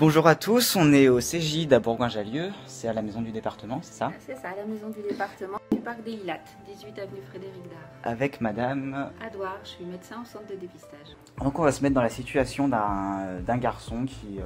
Bonjour à tous, on est au CJ à Bourgoin-Jallieu, c'est à la maison du département, c'est ça? C'est ça, à la maison du département du parc des Ilattes, 18 avenue Frédéric Dard. Avec madame... Adouard, je suis médecin au centre de dépistage. Donc on va se mettre dans la situation d'un garçon qui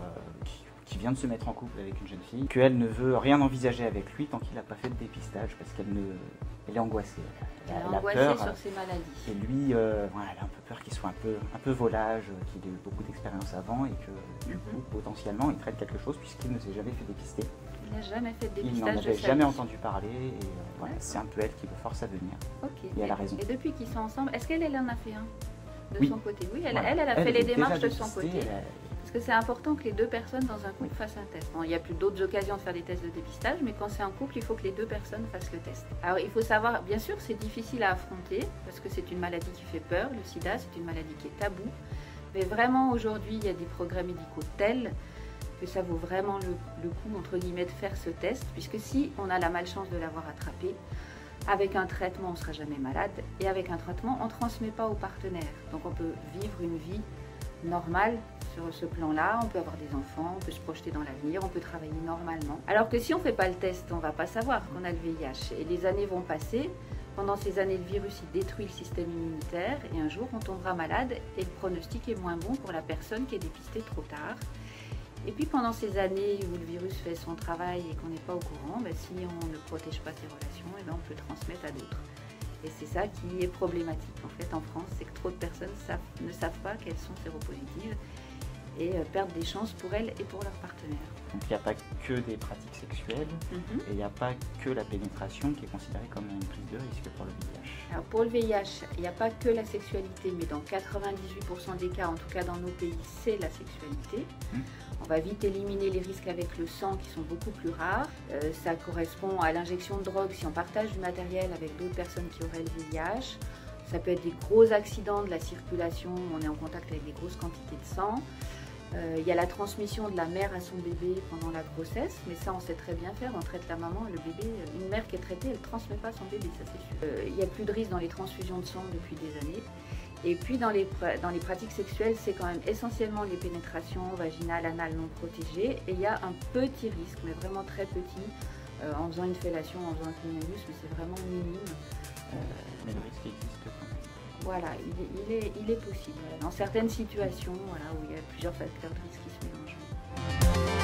vient de se mettre en couple avec une jeune fille, qu'elle ne veut rien envisager avec lui tant qu'il n'a pas fait de dépistage parce qu'elle est angoissée. Elle est elle a angoissée peur, sur ses maladies. et lui, voilà, elle a un peu peur qu'il soit un peu volage, qu'il ait eu beaucoup d'expérience avant et que du coup, potentiellement, il traite quelque chose puisqu'il ne s'est jamais fait dépister. Il n'a jamais fait de Il dépistage. n'en avait jamais entendu parler et voilà, c'est un peu elle qui le force à venir. Ok. Et elle a raison. Et depuis qu'ils sont ensemble, est-ce qu'elle en a fait un de Oui. son côté? Oui, elle Voilà. a fait les est déjà démarches de son dépistée, côté. Parce que c'est important que les deux personnes dans un couple fassent un test. Bon, il n'y a plus d'autres occasions de faire des tests de dépistage, mais quand c'est un couple, il faut que les deux personnes fassent le test. Alors il faut savoir, bien sûr, c'est difficile à affronter, parce que c'est une maladie qui fait peur, le sida, c'est une maladie qui est taboue. Mais vraiment, aujourd'hui, il y a des progrès médicaux tels que ça vaut vraiment le coup, entre guillemets, de faire ce test, puisque si on a la malchance de l'avoir attrapé, avec un traitement, on ne sera jamais malade, et avec un traitement, on ne transmet pas aux partenaires. Donc on peut vivre une vie normale sur ce plan-là, on peut avoir des enfants, on peut se projeter dans l'avenir, on peut travailler normalement. Alors que si on ne fait pas le test, on ne va pas savoir qu'on a le VIH. Et les années vont passer, pendant ces années, le virus il détruit le système immunitaire, et un jour on tombera malade, et le pronostic est moins bon pour la personne qui est dépistée trop tard. Et puis pendant ces années où le virus fait son travail et qu'on n'est pas au courant, si on ne protège pas ses relations, on peut le transmettre à d'autres. Et c'est ça qui est problématique en fait en France, c'est que trop de personnes ne savent pas qu'elles sont séropositives et perdent des chances pour elles et pour leurs partenaires. Donc il n'y a pas que des pratiques sexuelles et il n'y a pas que la pénétration qui est considérée comme une prise de risque pour le VIH. Alors pour le VIH, il n'y a pas que la sexualité, mais dans 98% des cas, en tout cas dans nos pays, c'est la sexualité. On va vite éliminer les risques avec le sang qui sont beaucoup plus rares. Ça correspond à l'injection de drogue si on partage du matériel avec d'autres personnes qui auraient le VIH. Ça peut être des gros accidents de la circulation, on est en contact avec des grosses quantités de sang. Il y a la transmission de la mère à son bébé pendant la grossesse, mais ça on sait très bien faire, on traite la maman et le bébé. Une mère qui est traitée, elle ne transmet pas son bébé, ça c'est sûr. Il n'y a plus de risque dans les transfusions de sang depuis des années. Et puis dans les pratiques sexuelles, c'est quand même essentiellement les pénétrations vaginales, anales non protégées. Et il y a un petit risque, mais vraiment très petit, en faisant une fellation, en faisant un cunnilingus, mais c'est vraiment minime. Mais le risque existe quand même. Voilà, il est possible. Voilà. Dans certaines situations où il y a plusieurs facteurs de risque qui se mélangent.